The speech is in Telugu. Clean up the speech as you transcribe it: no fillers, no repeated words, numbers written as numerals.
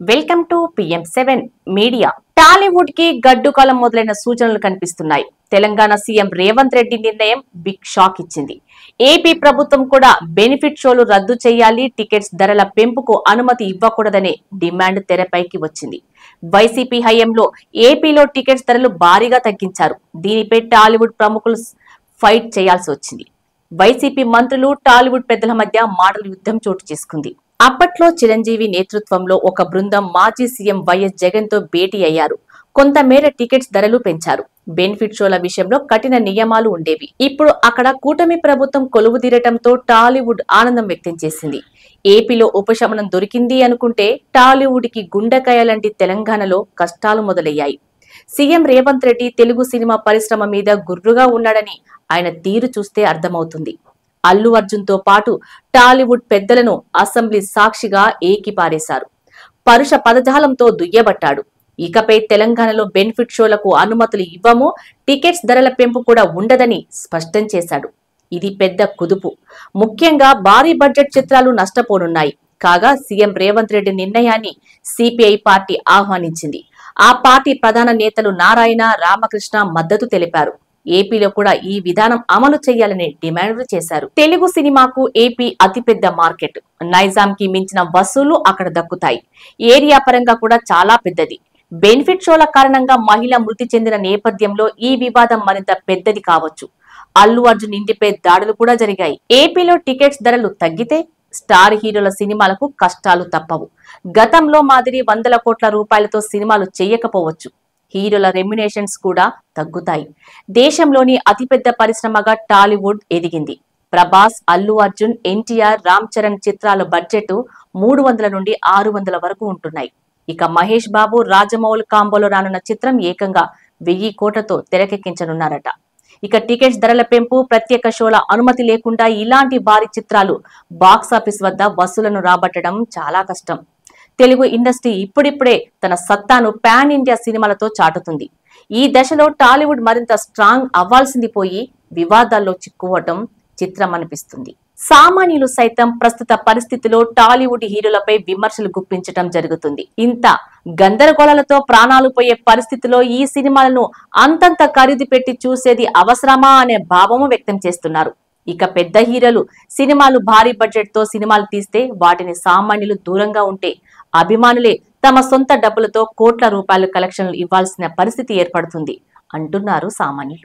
Welcome to PM7 media. Tollywood కి గడ్డుకాలం మొదలైన సూచనలు కనిపిస్తున్నాయి. తెలంగాణ సీఎం రేవంత్ రెడ్డి నిర్ణయం బిగ్ షాక్ ఇచ్చింది. ఏపీ ప్రభుత్వం కూడా బెనిఫిట్ షోలు రద్దు చేయాలి, టికెట్స్ ధరల పెంపుకు అనుమతి ఇవ్వకూడదనే డిమాండ్ తెరపైకి వచ్చింది. వైసీపీ హయాంలో ఏపీలో టికెట్స్ ధరలు భారీగా తగ్గించారు. దీనిపై టాలీవుడ్ ప్రముఖులు ఫైట్ చేయాల్సి వచ్చింది. వైసీపీ మంత్రులు, టాలీవుడ్ పెద్దల మధ్య మాటల యుద్ధం చోటు చేసుకుంది. అప్పట్లో చిరంజీవి నేతృత్వంలో ఒక బృందం మాజీ సీఎం వైఎస్ జగన్ తో భేటీ అయ్యారు. కొంతమేర టికెట్స్ ధరలు పెంచారు. బెనిఫిట్ షోల విషయంలో కఠిన నియమాలు ఉండేవి. ఇప్పుడు అక్కడ కూటమి ప్రభుత్వం కొలువుదీరటంతో టాలీవుడ్ ఆనందం వ్యక్తం చేసింది. ఏపీలో ఉపశమనం దొరికింది అనుకుంటే టాలీవుడ్ కి గుండెకాయ లాంటి తెలంగాణలో కష్టాలు మొదలయ్యాయి. సీఎం రేవంత్ రెడ్డి తెలుగు సినిమా పరిశ్రమ మీద గుర్రుగా ఉన్నాడని ఆయన తీరు చూస్తే అర్థమవుతుంది. అల్లు అర్జున్ తో పాటు టాలీవుడ్ పెద్దలను అసెంబ్లీ సాక్షిగా ఏకిపారేశారు. పరుష పదజాలంతో దుయ్యబట్టాడు. ఇకపై తెలంగాణలో బెనిఫిట్ షోలకు అనుమతులు ఇవ్వము, టికెట్స్ ధరల పెంపు కూడా ఉండదని స్పష్టం చేశాడు. ఇది పెద్ద కుదుపు. ముఖ్యంగా భారీ బడ్జెట్ చిత్రాలు నష్టపోనున్నాయి. కాగా సీఎం రేవంత్ రెడ్డి నిర్ణయాన్ని సిపిఐ పార్టీ ఆహ్వానించింది. ఆ పార్టీ ప్రధాన నేతలు నారాయణ, రామకృష్ణ మద్దతు తెలిపారు. ఏపీలో కూడా ఈ విధానం అమలు చేయాలని డిమాండ్లు చేశారు. తెలుగు సినిమాకు ఏపీ అతిపెద్ద మార్కెట్. నైజాం కి మించిన వసూలు అక్కడ దక్కుతాయి. ఏరియా పరంగా కూడా చాలా పెద్దది. బెనిఫిట్ షోల కారణంగా మహిళ మృతి చెందిన నేపథ్యంలో ఈ వివాదం మరింత పెద్దది కావచ్చు. అల్లు అర్జున్ ఇంటిపై దాడులు కూడా జరిగాయి. ఏపీలో టికెట్స్ ధరలు తగ్గితే స్టార్ హీరోల సినిమాలకు కష్టాలు తప్పవు. గతంలో మాదిరి వందల కోట్ల రూపాయలతో సినిమాలు చేయకపోవచ్చు. హీరోల రెమ్యునేషన్స్ కూడా తగ్గుతాయి. దేశంలోని అతిపెద్ద పరిశ్రమగా టాలీవుడ్ ఎదిగింది. ప్రభాస్, అల్లు అర్జున్, ఎన్టీఆర్, రామ్ చరణ్ చిత్రాల బడ్జెట్ 300 నుండి 600 వరకు ఉంటున్నాయి. ఇక మహేష్ బాబు, రాజమౌళి కాంబోలో రానున్న చిత్రం ఏకంగా 1000 కోట్లతో తెరకెక్కించనున్నారట. ఇక టికెట్స్ ధరల పెంపు, ప్రత్యేక షోల అనుమతి లేకుండా ఇలాంటి భారీ చిత్రాలు బాక్సాఫీస్ వద్ద వసూలను రాబట్టడం చాలా కష్టం. తెలుగు ఇండస్ట్రీ ఇప్పుడిప్పుడే తన సత్తాను పాన్ ఇండియా సినిమాలతో చాటుతుంది. ఈ దశలో టాలీవుడ్ మరింత స్ట్రాంగ్ అవ్వాల్సింది పోయి వివాదాల్లో చిక్కుకోవటం చిత్రం అనిపిస్తుంది. సామాన్యులు సైతం ప్రస్తుత పరిస్థితిలో టాలీవుడ్ హీరోలపై విమర్శలు గుప్పించటం జరుగుతుంది. ఇంత గందరగోళాలతో ప్రాణాలు పోయే పరిస్థితిలో ఈ సినిమాలను అంతంత ఖరీదు పెట్టి చూసేది అవసరమా అనే భావము వ్యక్తం చేస్తున్నారు. ఇక పెద్ద హీరోలు సినిమాలు భారీ బడ్జెట్ తో సినిమాలు తీస్తే వాటిని సామాన్యులు దూరంగా ఉంటే అభిమానులే తమ సొంత డబ్బులతో కోట్ల రూపాయల కలెక్షన్లు ఇవ్వాల్సిన పరిస్థితి ఏర్పడుతుంది అంటున్నారు సామాన్యులు.